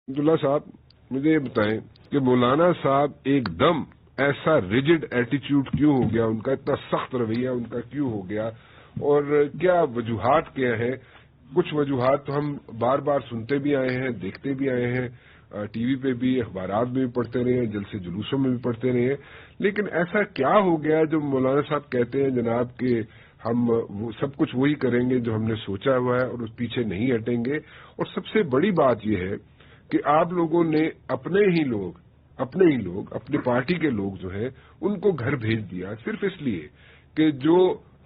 عبداللہ صاحب مجھے یہ بتائیں کہ مولانا صاحب ایک دم ایسا ریجڈ ایٹیچیوڈ کیوں ہو گیا، ان کا اتنا سخت رویہ ان کا کیوں ہو گیا، اور کیا وجوہات کیا ہیں؟ کچھ وجوہات تو ہم بار بار سنتے بھی آئے ہیں، دیکھتے بھی آئے ہیں، ٹی وی پہ بھی، اخبارات میں بھی پڑھتے رہے ہیں، جلسے جلوسوں میں بھی پڑھتے رہے ہیں، لیکن ایسا کیا ہو گیا جو مولانا صاحب کہتے ہیں جناب کہ ہم وہ سب کچھ وہی کریں گے جو ہم نے سوچا ہوا ہے اور اس پیچھے نہیں ہٹیں گے؟ اور سب سے بڑی بات یہ ہے کہ آپ لوگوں نے اپنے ہی لوگ اپنی پارٹی کے لوگ جو ہیں ان کو گھر بھیج دیا صرف اس لیے کہ جو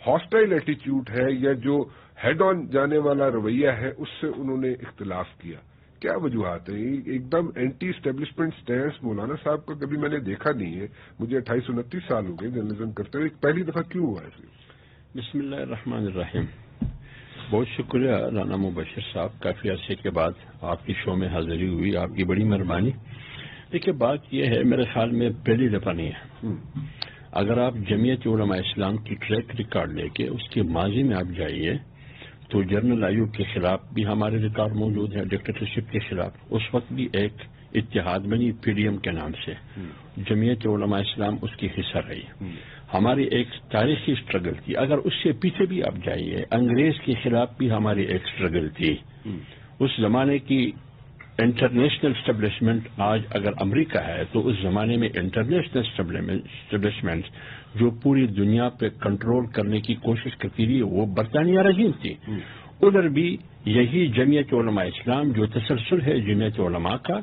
ہاسٹائل ایٹیچیوڈ ہے یا جو ہیڈ آن جانے والا رویہ ہے اس سے انہوں نے اختلاف کیا۔ کیا وجوہات ہیں؟ ایک دم اینٹی اسٹیبلشمنٹ سٹینس مولانا صاحب کا کبھی میں نے دیکھا نہیں ہے، مجھے 28-29 سال ہو گئے جرنلزم کرتے ہوئے، پہلی دفعہ کیوں ہوا ہے؟ بسم اللہ الرحمن الرحیم۔ بہت شکریہ رانا مبشر صاحب، کافی عرصے کے بعد آپ کی شو میں حاضری ہوئی، آپ کی بڑی مہربانی۔ دیکھیے بات یہ ہے، میرے خیال میں پہلی دفعہ نہیں ہے۔ اگر آپ جمعیت علماء اسلام کی ٹریک ریکارڈ لے کے اس کے ماضی میں آپ جائیے تو جنرل ایوب کے خلاف بھی ہمارے ریکارڈ موجود ہے، ڈکٹیٹرشپ کے خلاف اس وقت بھی ایک اتحاد بنی پی ڈی ایم کے نام سے، جمعیت علماء اسلام اس کی حصہ رہی، ہماری ایک تاریخی اسٹرگل تھی۔ اگر اس سے پیچھے بھی آپ جائیے، انگریز کے خلاف بھی ہماری ایک اسٹرگل تھی۔ اس زمانے کی انٹرنیشنل اسٹیبلشمنٹ آج اگر امریکہ ہے تو اس زمانے میں انٹرنیشنل اسٹیبلشمنٹ جو پوری دنیا پہ کنٹرول کرنے کی کوشش کرتی رہی وہ برطانیہ رجیم تھی۔ ادھر بھی یہی جمعیت علماء اسلام جو تسلسل ہے جمعیت علماء کا،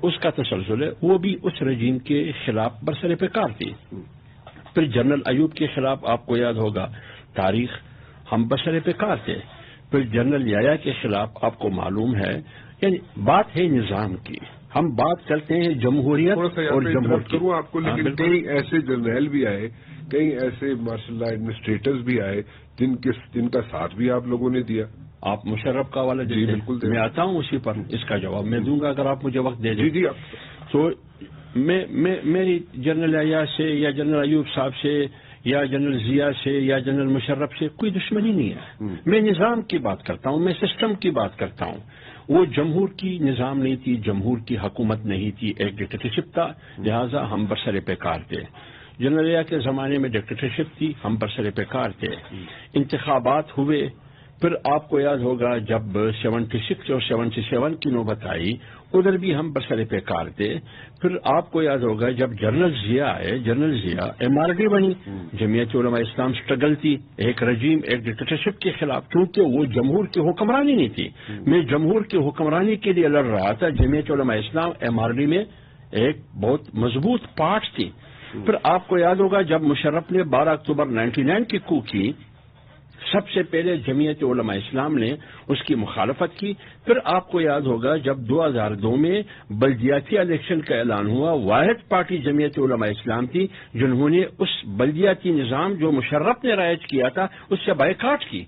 اس کا تسلسل ہے، وہ بھی اس رجیم کے خلاف برسر پیکار تھی۔ پھر جنرل ایوب کے خلاف آپ کو یاد ہوگا تاریخ، ہم برسر پیکار تھے۔ پھر جنرل یحییٰ کے خلاف آپ کو معلوم ہے، یعنی بات ہے نظام کی، ہم بات کرتے ہیں جمہوریت اور جمہور کی۔ آپ کو لیکن کئی ایسے جرنیل بھی آئے، کئی ایسے ماشاء اللہ ایڈمنسٹریٹرز بھی آئے جن کا ساتھ بھی آپ لوگوں نے دیا۔ آپ مشرف کا حوالہ دیتے ہیں؟ بالکل، میں آتا ہوں اسی پر، اس کا جواب میں دوں گا اگر آپ مجھے وقت دے دیں۔ جی تو میری جنرل یحییٰ سے یا جنرل ایوب صاحب سے یا جنرل ضیاء سے یا جنرل مشرف سے کوئی دشمنی نہیں ہے۔ میں نظام کی بات کرتا ہوں، میں سسٹم کی بات کرتا ہوں۔ وہ جمہور کی نظام نہیں تھی، جمہور کی حکومت نہیں تھی، ایک ڈکٹیٹرشپ تھا، لہذا ہم برسر پیکار تھے۔ جنرل یحییٰ کے زمانے میں ڈکٹیٹرشپ تھی، ہم برسر پیکار تھے۔ انتخابات ہوئے، پھر آپ کو یاد ہوگا جب 76 اور 77 کی نوبت آئی، ادھر بھی ہم برسر پیکار تھے۔ پھر آپ کو یاد ہوگا جب جنرل ضیاء آئے، جنرل ضیاء MRD بنی، جمعیت علماء اسلام اسٹرگل تھی، ایک رجیم ایک ڈکٹیٹرشپ کے خلاف، کیونکہ وہ جمہور کی حکمرانی نہیں تھی۔ میں جمہور کی حکمرانی کے لیے لڑ رہا تھا، جمعیت علماء اسلام MRD میں ایک بہت مضبوط پارٹ تھی۔ پھر آپ کو یاد ہوگا جب مشرف نے 12 اکتوبر 99 کی کو کی، سب سے پہلے جمعیت علماء اسلام نے اس کی مخالفت کی۔ پھر آپ کو یاد ہوگا جب 2002 میں بلدیاتی الیکشن کا اعلان ہوا، واحد پارٹی جمعیت علماء اسلام تھی جنہوں نے اس بلدیاتی نظام جو مشرف نے رائج کیا تھا اس سے بائیکاٹ کی۔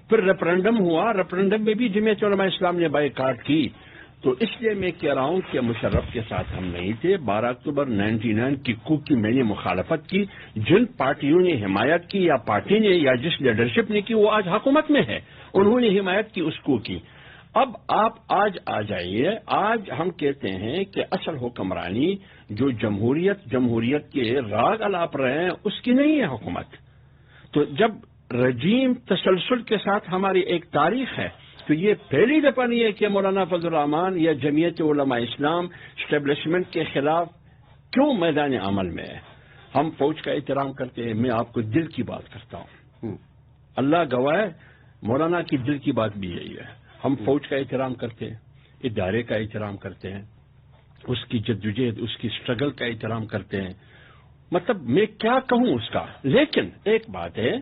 پھر ریفرنڈم ہوا، ریفرنڈم میں بھی جمعیت علماء اسلام نے بائیکاٹ کی۔ تو اس لیے میں کہہ رہا ہوں کہ مشرف کے ساتھ ہم نہیں تھے۔ 12 اکتوبر 99 کی کو کی میں نے مخالفت کی، جن پارٹیوں نے حمایت کی یا پارٹی نے یا جس لیڈرشپ نے کی وہ آج حکومت میں ہے، انہوں نے حمایت کی اس کو کی۔ اب آپ آج آ جائیے، آج ہم کہتے ہیں کہ اصل حکمرانی جو جمہوریت کے راگ الاپ رہے ہیں اس کی نہیں ہے حکومت۔ تو جب رجیم تسلسل کے ساتھ ہماری ایک تاریخ ہے تو یہ پہلی دفعہ نہیں ہے کہ مولانا فضل الرحمان یا جمعیت علماء اسلام اسٹیبلشمنٹ کے خلاف کیوں میدان عمل میں ہے۔ ہم فوج کا احترام کرتے ہیں، میں آپ کو دل کی بات کرتا ہوں، اللہ گواہ مولانا کی دل کی بات بھی یہی ہے۔ ہم فوج کا احترام کرتے ہیں، ادارے کا احترام کرتے ہیں، اس کی جدوجہد اس کی اسٹرگل کا احترام کرتے ہیں، مطلب میں کیا کہوں اس کا۔ لیکن ایک بات ہے،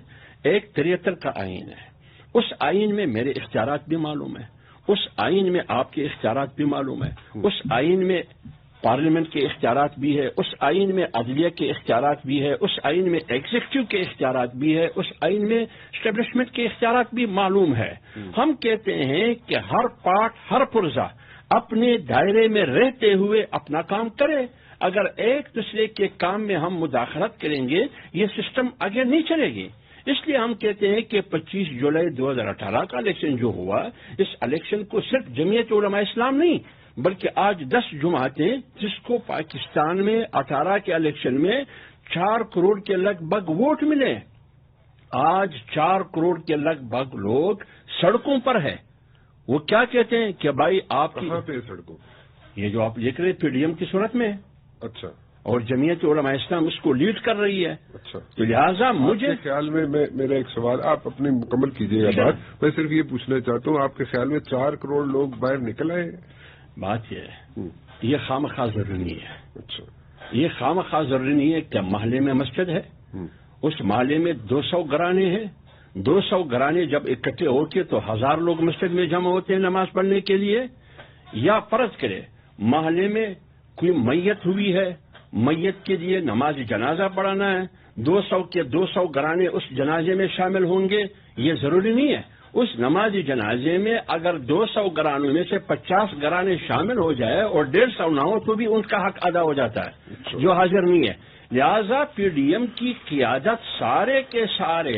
ایک 73 کا آئین ہے، اس آئین میں میرے اختیارات بھی معلوم ہیں، اس آئین میں آپ کے اختیارات بھی معلوم ہیں، اس آئین میں پارلیمنٹ کے اختیارات بھی ہے، اس آئین میں عدلیہ کے اختیارات بھی ہے، اس آئین میں ایگزیکٹو کے اختیارات بھی ہے، اس آئین میں اسٹیبلشمنٹ کے اختیارات بھی معلوم ہے۔ ہم کہتے ہیں کہ ہر پارٹ ہر پرزہ اپنے دائرے میں رہتے ہوئے اپنا کام کرے۔ اگر ایک دوسرے کے کام میں ہم مداخلت کریں گے یہ سسٹم آگے نہیں چلے گی۔ اس لیے ہم کہتے ہیں کہ 25 جولائی 2018 کا الیکشن جو ہوا، اس الیکشن کو صرف جمعیت علماء اسلام نہیں بلکہ آج 10 جماعتیں جس کو پاکستان میں 18 کے الیکشن میں 4 کروڑ کے لگ بھگ ووٹ ملے، آج 4 کروڑ کے لگ بھگ لوگ سڑکوں پر ہے. وہ کیا کہتے ہیں کہ بھائی آپ کہاں پہ سڑکوں؟ یہ جو آپ لکھ رہے پی ڈی ایم کی صورت میں. اچھا. اور جمعیت علماء اسلام اس کو لیڈ کر رہی ہے. اچھا. تو لہٰذا مجھے خیال میں میرا ایک سوال، آپ اپنی مکمل کیجیے گا بات. میں صرف یہ پوچھنا چاہتا ہوں، آپ کے خیال میں 4 کروڑ لوگ باہر نکل آئے؟ بات یہ ہے، یہ خواہ ضروری نہیں ہے. اچھا. یہ خواہ ضروری نہیں ہے کہ محلے میں مسجد ہے، اس محلے میں 200 گھرانے ہیں، 200 گھرانے جب اکٹھے ہوتے تو 1000 لوگ مسجد میں جمع ہوتے ہیں نماز پڑھنے کے لیے. یا فرض کرے محلے میں کوئی میت ہوئی ہے، میت کے لیے نماز جنازہ پڑھانا ہے، 200 کے 200 گھرانے اس جنازے میں شامل ہوں گے. یہ ضروری نہیں ہے. اس نماز جنازے میں اگر 200 گھرانوں میں سے 50 گھرانے شامل ہو جائے اور 150 نہ ہو تو بھی ان کا حق ادا ہو جاتا ہے جو حاضر نہیں ہے. لہذا پی ڈی ایم کی قیادت سارے کے سارے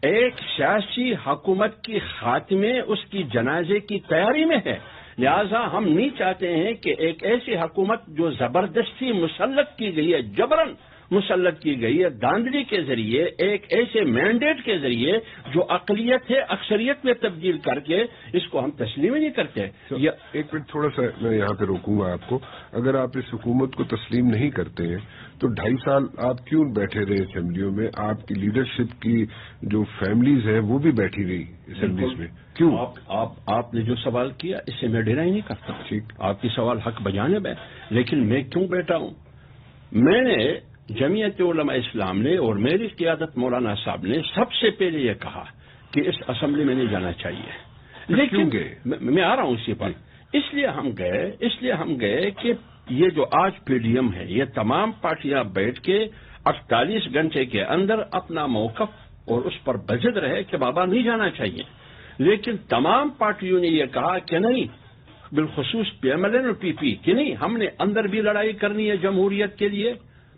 ایک سیاسی حکومت کی خاتمے اس کی جنازے کی تیاری میں ہے. لہذا ہم نہیں چاہتے ہیں کہ ایک ایسی حکومت جو زبردستی مسلط کی گئی ہے، جبرن مسلط کی گئی ہے داندلی کے ذریعے، ایک ایسے مینڈیٹ کے ذریعے جو اقلیت ہے اکثریت میں تبدیل کر کے اس کو ہم تسلیم ہی نہیں کرتے. ایک منٹ تھوڑا سا میں یہاں پہ روکوں گا آپ کو. اگر آپ اس حکومت کو تسلیم نہیں کرتے ہیں تو 2.5 سال آپ کیوں بیٹھے رہے اسمبلیوں میں؟ آپ کی لیڈرشپ کی جو فیملیز ہیں وہ بھی بیٹھی رہی اسمبلیز میں، کیوں؟ آپ نے جو سوال کیا اس سے میں ڈرائی نہیں کرتا ہوں. ٹھیک، آپ کی سوال حق بجانب ہے، لیکن میں کیوں بیٹھا ہوں؟ میں نے جمعیت علماء اسلام نے اور میری قیادت مولانا صاحب نے سب سے پہلے یہ کہا کہ اس اسمبلی میں نہیں جانا چاہیے. لیکن میں آ رہا ہوں اسی پر. اس لیے ہم گئے کہ یہ جو آج پی ڈی ایم ہے یہ تمام پارٹیاں بیٹھ کے 48 گھنٹے کے اندر اپنا موقف اور اس پر بجد رہے کہ بابا نہیں جانا چاہیے. لیکن تمام پارٹیوں نے یہ کہا کہ نہیں، بالخصوص پی ایم ایل این اور پی پی کہ نہیں، ہم نے اندر بھی لڑائی کرنی ہے جمہوریت کے لیے،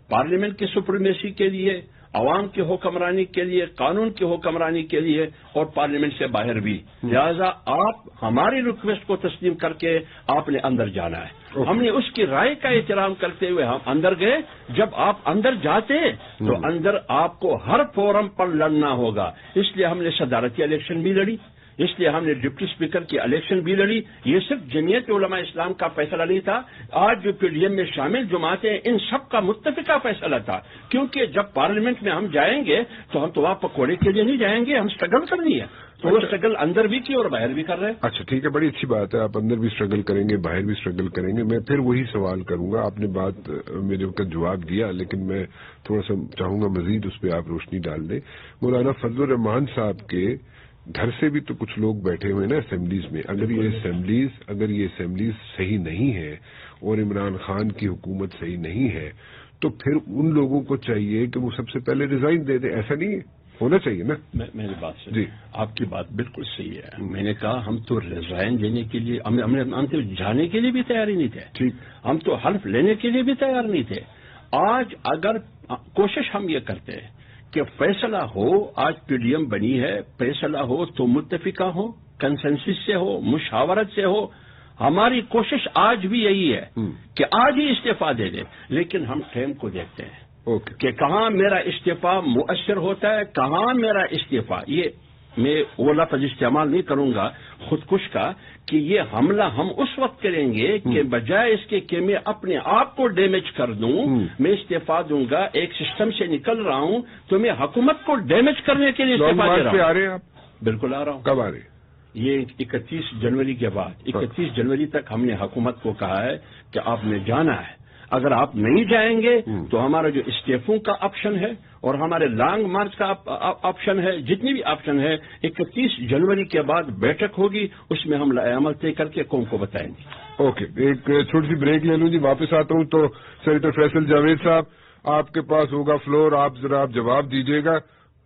پارلیمنٹ کی سپریمیسی کے لیے، عوام کی حکمرانی کے لیے، قانون کی حکمرانی کے لیے اور پارلیمنٹ سے باہر بھی. لہذا آپ ہماری ریکویسٹ کو تسلیم کر کے آپ نے اندر جانا ہے. ہم نے اس کی رائے کا احترام کرتے ہوئے ہم اندر گئے. جب آپ اندر جاتے تو اندر آپ کو ہر فورم پر لڑنا ہوگا. اس لیے ہم نے صدارتی الیکشن بھی لڑی، اس لیے ہم نے ڈپٹی اسپیکر کی الیکشن بھی لڑی. یہ صرف جمعیت علماء اسلام کا فیصلہ نہیں تھا، آج جو پی ڈی ایم میں شامل جماعتیں ان سب کا متفقہ فیصلہ تھا. کیونکہ جب پارلیمنٹ میں ہم جائیں گے تو ہم تو وہاں پکوڑے کے لیے نہیں جائیں گے، ہم اسٹرگل کرنی ہے. تو وہ اسٹرگل اندر بھی کی اور باہر بھی کر رہے ہیں. اچھا ٹھیک ہے، بڑی اچھی بات ہے. آپ اندر بھی اسٹرگل کریں گے، باہر بھی اسٹرگل کریں گے. میں پھر وہی سوال کروں گا. آپ نے بات میرے وقت جواب دیا، لیکن میں تھوڑا سا چاہوں گا مزید اس پہ آپ روشنی ڈال دیں. مولانا فضل الرحمان صاحب کے گھر سے بھی تو کچھ لوگ بیٹھے ہوئے نا اسمبلیز میں. اگر یہ اسمبلیز صحیح نہیں ہے اور عمران خان کی حکومت صحیح نہیں ہے تو پھر ان لوگوں کو چاہیے کہ وہ سب سے پہلے ریزائن دے دیں. ایسا نہیں ہے، ہونا چاہیے نا. میری بات سے جی، آپ کی بات بالکل صحیح ہے. میں نے کہا ہم تو ریزائن دینے کے لیے ہم تو جانے کے لیے بھی تیار ہی نہیں تھے. ٹھیک، ہم تو حلف لینے کے لیے بھی تیار نہیں تھے. آج اگر کوشش ہم یہ کرتے ہیں کہ فیصلہ ہو، آج پی ڈی ایم بنی ہے، فیصلہ ہو تو متفقہ ہو، کنسنسس سے ہو، مشاورت سے ہو. ہماری کوشش آج بھی یہی ہے کہ آج ہی استعفیٰ دے دیں. لیکن ہم ٹائم کو دیکھتے ہیں کہ کہاں میرا استعفیٰ مؤثر ہوتا ہے، کہاں میرا استعفیٰ. یہ میں وہ لفظ استعمال نہیں کروں گا خودکش کا کہ یہ حملہ ہم اس وقت کریں گے کہ بجائے اس کے کہ میں اپنے آپ کو ڈیمیج کر دوں، میں استعفیٰ دوں گا. ایک سسٹم سے نکل رہا ہوں تو میں حکومت کو ڈیمیج کرنے کے لیے استعفیٰ دے رہا ہوں. آ رہے ہیں آپ؟ بالکل آ رہا ہوں. کب آ رہے ہیں؟ یہ 31 جنوری کے بعد 31 جنوری تک ہم نے حکومت کو کہا ہے کہ آپ نے جانا ہے. اگر آپ نہیں جائیں گے تو ہمارا جو استعفوں کا آپشن ہے اور ہمارے لانگ مارچ کا آپشن ہے، جتنی بھی آپشن ہے، 31 جنوری کے بعد بیٹھک ہوگی، اس میں ہم عمل طے کر کے قوم کو بتائیں گے. اوکے، ایک چھوٹی سی بریک لے لوں جی، واپس آتا ہوں. تو سینیٹر فیصل جاوید صاحب، آپ کے پاس ہوگا فلور، آپ ذرا جواب دیجیے گا.